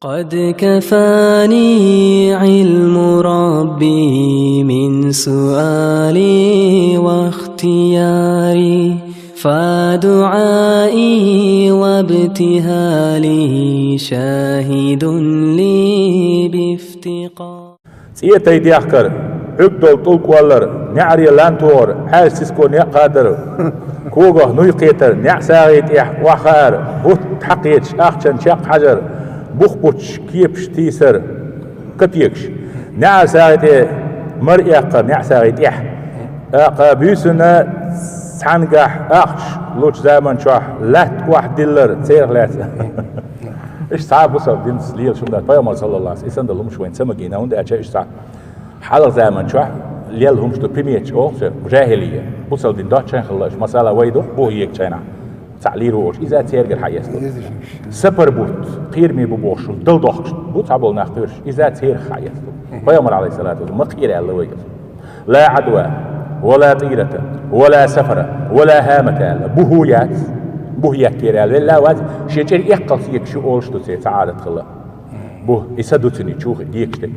قد كفاني علم ربي من سؤالي واختياري فدعائي وابتهالي شاهد لي بافتقار سيئتي ديحكر عقدل طلقوالر نعري لانتور حاسسكو نقادر كوغه نويقيتر نعساغيت وخار بوت حقيتش اخشن شاق حجر بوخبوتش كيبش تيسر كتيكش نعساغيت مرئيقر نعساغيت اقا بيسنا سعنقح اخش لوش زامن شوح لات واحد دلر تسيرغ لات ايش صعب وصل دين سليل شو مدات بايما صلى الله عليه وسلم يسند لهم شوين سمجينا وند ايش صعب حال زمان شوح ليل هم شو بريميتش او جاهليه وصل دين دات شان خلاص مساله ويدو بو هيك شينا تعليل روش اذا تيرجر حياس سبر بوت قير مي بوش دل دوخش بوت عبل ناخيرش اذا تير حياس بايما عليه الصلاه والسلام ما قير الله ويك لا عدوى ولا طيرة ولا سفرة ولا هامة بوهيات كيرال لا واز شيء يقل فيك شو أولش تسي تعالى خلا بوه يسدوتني شوخ ديك تك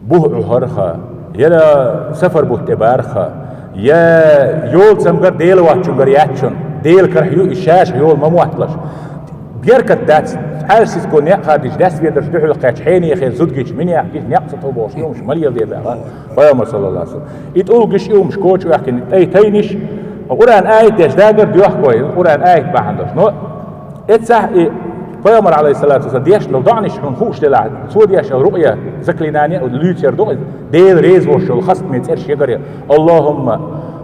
بوه عهرخا يلا سفر بوه تبارخا يا يول سمجر ديل واتشون ياتشون ديل كرهيو إشاش يول ممواتلش بيركت دات حاسس كون يقادش داس بيدرش تحول قاش حيني يا خير زدقش من يحكي نقصته بوش يومش مليل دي بقى فيوم صلى الله عليه وسلم يتقول قش يومش كوتش ويحكي اي تينش القرآن آية داش داقر ديوحكوي القرآن آية بحندش نو اتسح فيوم عليه الصلاة والسلام ديش لو ضعنش حنخوش للعد سو ديش الرؤية زكلينانية ولوتير دو ديل ريز وش الخصم يتسرش يقري اللهم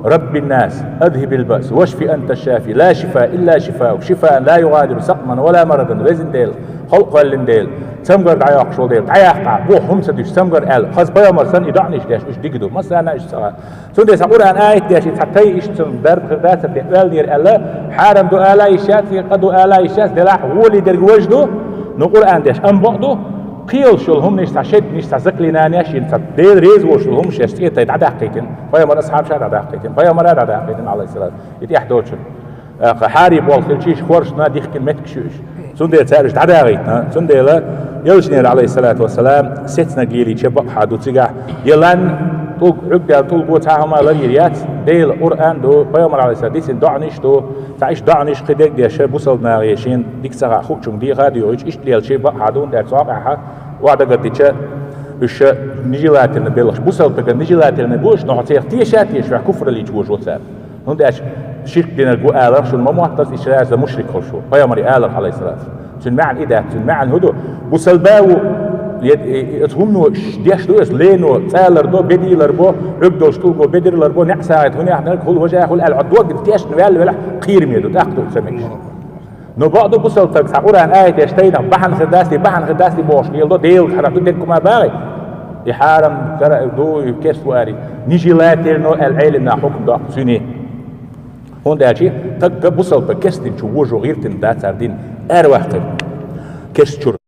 رب الناس أذهب البأس واشفي أنت الشافي لا شفاء إلا شفاء شفاء لا يغادر سقما ولا مرضا وزن ديل خلق اللنديل سمجر دعياق شو ديل دعياق بو خمسة ديش سمجر آل خاص بيا مرسن يدعنيش ديش إيش ديقدو مثلا أنا إيش سوا سون ديش أقول أن آية ديش حتى إيش تم درب خردات بيقبل دير الله حارم دو آلا إيشات في قدو آلا إيشات دلع ولي درج وجدو نقول أن ديش أم بعدو قيل شو هم نيش تعشد نيش تعزقلي نانيش ينتظر دير ريز وشو هم شيء تيتعدى حقيقين فيا مر أصحاب شاد عدى حقيقين فيا مر عدى حقيقين عليه السلام يتيح دوتشن حارب والخلشيش خورش ناديخ كلمتك شوش سنديل تارش عدى غيتنا سنديل يلشنير عليه الصلاة والسلام ستنا قليلي شبق حادو تيجا يلان طوق عقدة طوق وتاهما لريات ديل قرآن دو فيا مر عليه السلام ديسن دعنيش دو تعيش دعنيش خدك ديش بوصل ناغيشين ديك ساعة خوشون دي غادي ويش إيش ديال شيء بق حادون دير صاقعها وعدا قديتش إيش نجيلات النبيلش بوصل بقى نجيلات النبوش نحطيه تيشات يشوع كفر اللي جوج وثاب هون إيش شرك بين الجو آلر شو المموتر إيش هذا مشرك خلشوا فيا مري آلر عليه الصلاة شن معن إذا شن معن هدو بوصل باو يتهمنو ديش دوس لينو تالر دو بديلر بو عقدو شتوقو بديلر بو نعساعد هنا احنا كل وجه كل العدوق ديش نوال ولا قير ميدو تاخدو سميش نو بعضو بوصل تبع قرآن آية يشتينا بحن خداسي بوش يلدو ديل حرفتو دينكما باغي يحارم كرا دو يكسو آري نيجي لا تيرنو العلم نا حكم دو سني هون داشي تك بوصل بكستن شو وجو غيرتن دات سردين ار وقت كستشور